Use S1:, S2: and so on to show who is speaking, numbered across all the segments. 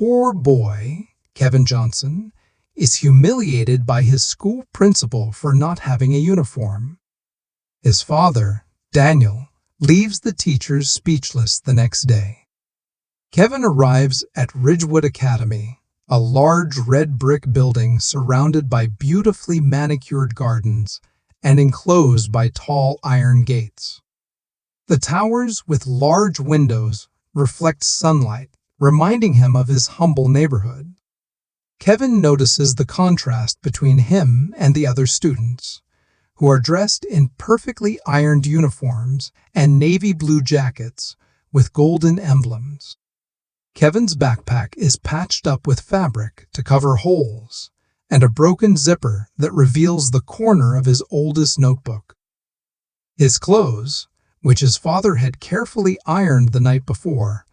S1: poor boy, Kevin Johnson, is humiliated by his school principal for not having a uniform. His father, Daniel, leaves the teachers speechless the next day. Kevin arrives at Ridgewood Academy, a large red brick building surrounded by beautifully manicured gardens and enclosed by tall iron gates. The towers with large windows reflect sunlight, reminding him of his humble neighborhood. Kevin notices the contrast between him and the other students, who are dressed in perfectly ironed uniforms and navy blue jackets with golden emblems. Kevin's backpack is patched up with fabric to cover holes and a broken zipper that reveals the corner of his oldest notebook. His clothes, which his father had carefully ironed the night before,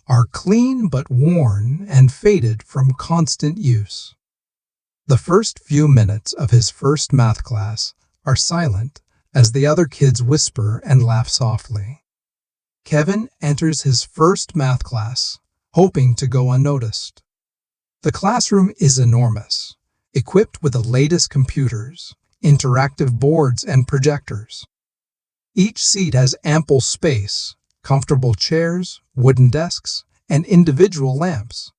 S1: are clean but worn and faded from constant use. The first few minutes of his first math class are silent as the other kids whisper and laugh softly. Kevin enters his first math class, hoping to go unnoticed. The classroom is enormous, equipped with the latest computers, interactive boards, and projectors. Each seat has ample space, comfortable chairs, wooden desks, and individual lamps.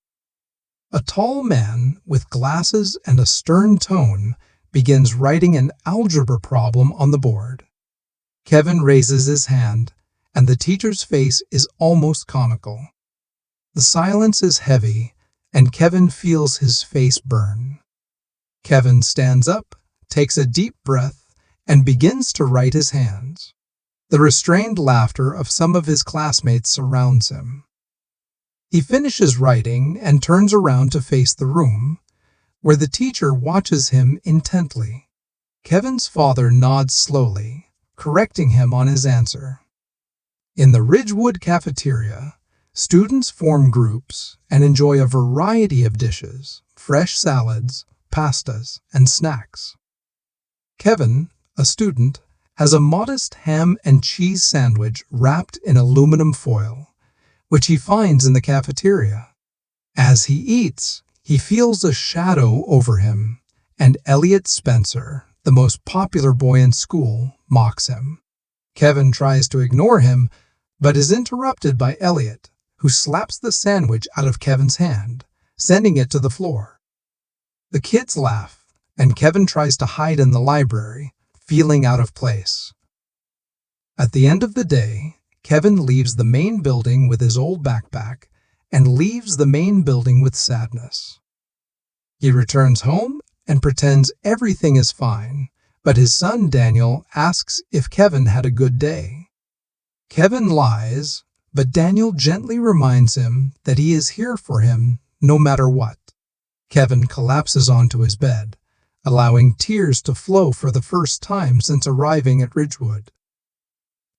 S1: A tall man with glasses and a stern tone begins writing an algebra problem on the board. Kevin raises his hand, and the teacher's face is almost comical. The silence is heavy, and Kevin feels his face burn. Kevin stands up, takes a deep breath, and begins to write his hands. The restrained laughter of some of his classmates surrounds him. He finishes writing and turns around to face the room, where the teacher watches him intently. Kevin's father nods slowly, correcting him on his answer. In the Ridgewood cafeteria, students form groups and enjoy a variety of dishes, fresh salads, pastas, and snacks. Kevin, a student, has a modest ham and cheese sandwich wrapped in aluminum foil, which he finds in the cafeteria. As he eats, he feels a shadow over him, and Elliot Spencer, the most popular boy in school, mocks him. Kevin tries to ignore him, but is interrupted by Elliot, who slaps the sandwich out of Kevin's hand, sending it to the floor. The kids laugh, and Kevin tries to hide in the library, feeling out of place. At the end of the day, Kevin leaves the main building with his old backpack and leaves the main building with sadness. He returns home and pretends everything is fine, but his son Daniel asks if Kevin had a good day. Kevin lies, but Daniel gently reminds him that he is here for him no matter what. Kevin collapses onto his bed, allowing tears to flow for the first time since arriving at Ridgewood.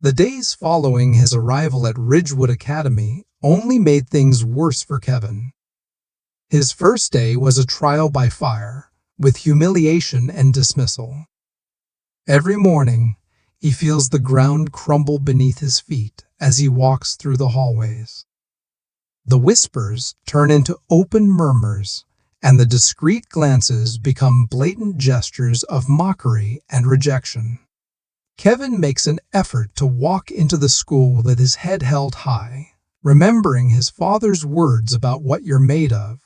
S1: The days following his arrival at Ridgewood Academy only made things worse for Kevin. His first day was a trial by fire, with humiliation and dismissal. Every morning, he feels the ground crumble beneath his feet as he walks through the hallways. The whispers turn into open murmurs, and the discreet glances become blatant gestures of mockery and rejection. Kevin makes an effort to walk into the school with his head held high, remembering his father's words about what you're made of.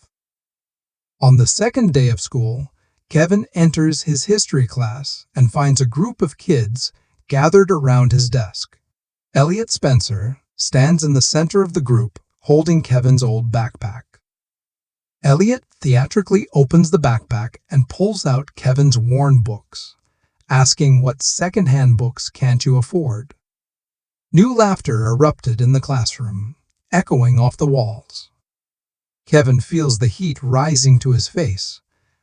S1: On the second day of school, Kevin enters his history class and finds a group of kids gathered around his desk. Elliot Spencer stands in the center of the group, holding Kevin's old backpack. Elliot theatrically opens the backpack and pulls out Kevin's worn books, asking what second-hand books can't you afford? New laughter erupted in the classroom, echoing off the walls. Kevin feels the heat rising to his face,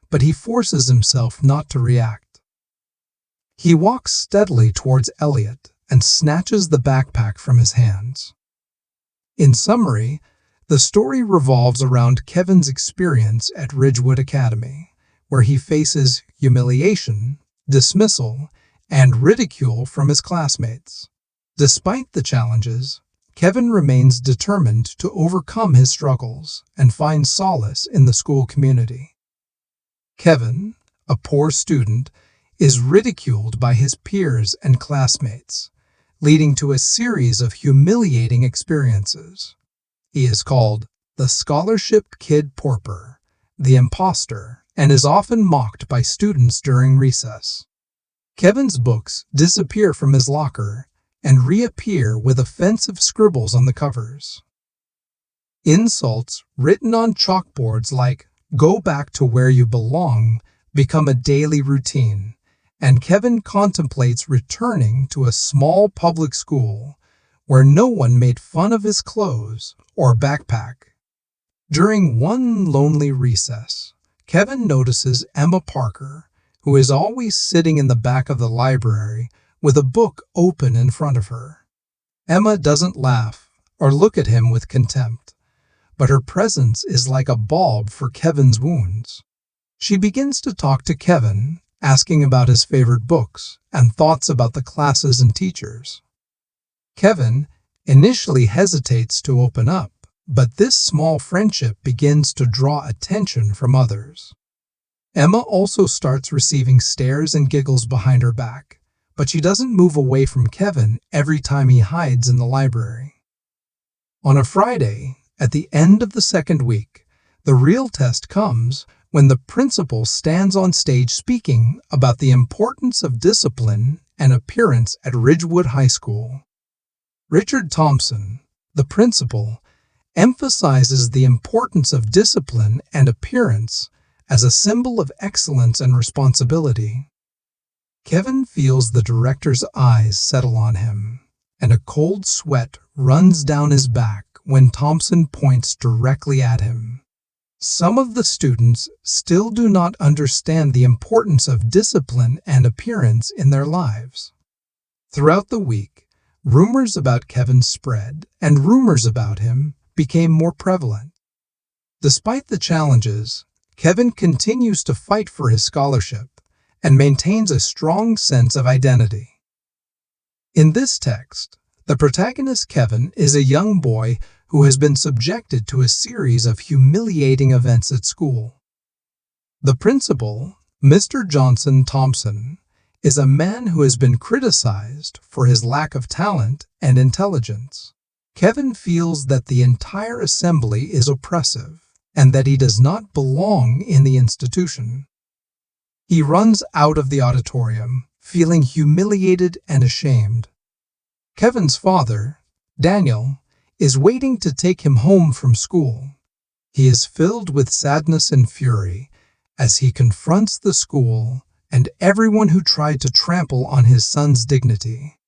S1: but he forces himself not to react. He walks steadily towards Elliot and snatches the backpack from his hands. In summary, the story revolves around Kevin's experience at Ridgewood Academy, where he faces humiliation, dismissal, and ridicule from his classmates. Despite the challenges, Kevin remains determined to overcome his struggles and find solace in the school community. Kevin, a poor student, is ridiculed by his peers and classmates, leading to a series of humiliating experiences. He is called the scholarship kid pauper, the imposter, and is often mocked by students during recess. Kevin's books disappear from his locker and reappear with offensive scribbles on the covers. Insults written on chalkboards like "Go back to where you belong" become a daily routine, and Kevin contemplates returning to a small public school where no one made fun of his clothes or backpack. During one lonely recess, Kevin notices Emma Parker, who is always sitting in the back of the library with a book open in front of her. Emma doesn't laugh or look at him with contempt, but her presence is like a balm for Kevin's wounds. She begins to talk to Kevin, asking about his favorite books and thoughts about the classes and teachers. Kevin initially hesitates to open up, but this small friendship begins to draw attention from others. Emma also starts receiving stares and giggles behind her back, but she doesn't move away from Kevin every time he hides in the library. On a Friday, at the end of the second week, the real test comes when the principal stands on stage speaking about the importance of discipline and appearance at Ridgewood High School. Richard Thompson, the principal, emphasizes the importance of discipline and appearance as a symbol of excellence and responsibility. Kevin feels the director's eyes settle on him, and a cold sweat runs down his back when Thompson points directly at him. Some of the students still do not understand the importance of discipline and appearance in their lives. Throughout the week, rumors about Kevin spread, and rumors about him became more prevalent. Despite the challenges, Kevin continues to fight for his scholarship and maintains a strong sense of identity. In this text, the protagonist Kevin is a young boy who has been subjected to a series of humiliating events at school. The principal, Mr. Johnson Thompson, is a man who has been criticized for his lack of talent and intelligence. Kevin feels that the entire assembly is oppressive and that he does not belong in the institution. He runs out of the auditorium, feeling humiliated and ashamed. Kevin's father, Daniel, is waiting to take him home from school. He is filled with sadness and fury as he confronts the school and everyone who tried to trample on his son's dignity.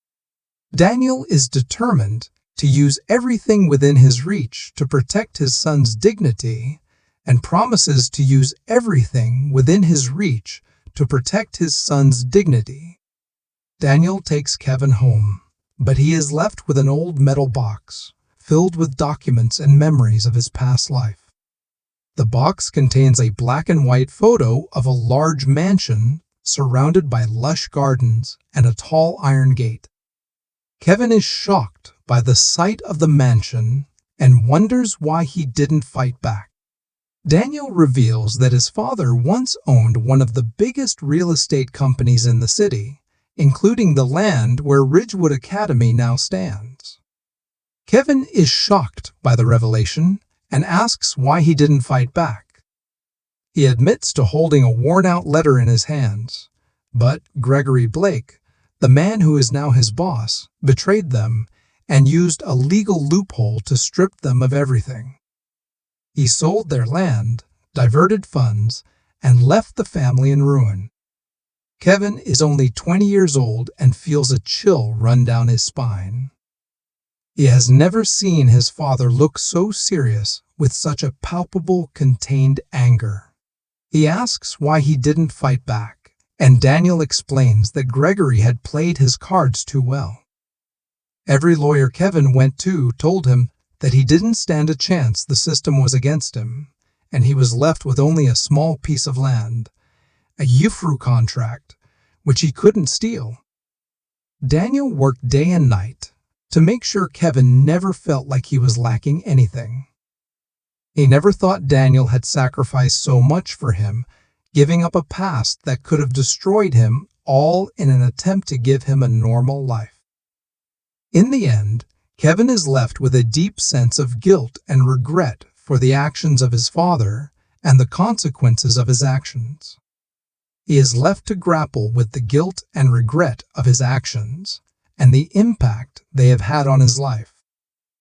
S1: Daniel is determined to use everything within his reach to protect his son's dignity and promises to use everything within his reach to protect his son's dignity. Daniel takes Kevin home, but he is left with an old metal box filled with documents and memories of his past life. The box contains a black and white photo of a large mansion surrounded by lush gardens and a tall iron gate. Kevin is shocked by the sight of the mansion and wonders why he didn't fight back. Daniel reveals that his father once owned one of the biggest real estate companies in the city, including the land where Ridgewood Academy now stands. Kevin is shocked by the revelation and asks why he didn't fight back. He admits to holding a worn-out letter in his hands, but Gregory Blake, the man who is now his boss, betrayed them and used a legal loophole to strip them of everything. He sold their land, diverted funds, and left the family in ruin. Kevin is only 20 years old and feels a chill run down his spine. He has never seen his father look so serious with such a palpable, contained anger. He asks why he didn't fight back, and Daniel explains that Gregory had played his cards too well. Every lawyer Kevin went to told him that he didn't stand a chance. The system was against him, and he was left with only a small piece of land, a UFRU contract, which he couldn't steal. Daniel worked day and night, to make sure Kevin never felt like he was lacking anything. He never thought Daniel had sacrificed so much for him, giving up a past that could have destroyed him, all in an attempt to give him a normal life. In the end, Kevin is left with a deep sense of guilt and regret for the actions of his father and the consequences of his actions. He is left to grapple with the guilt and regret of his actions and the impact they have had on his life.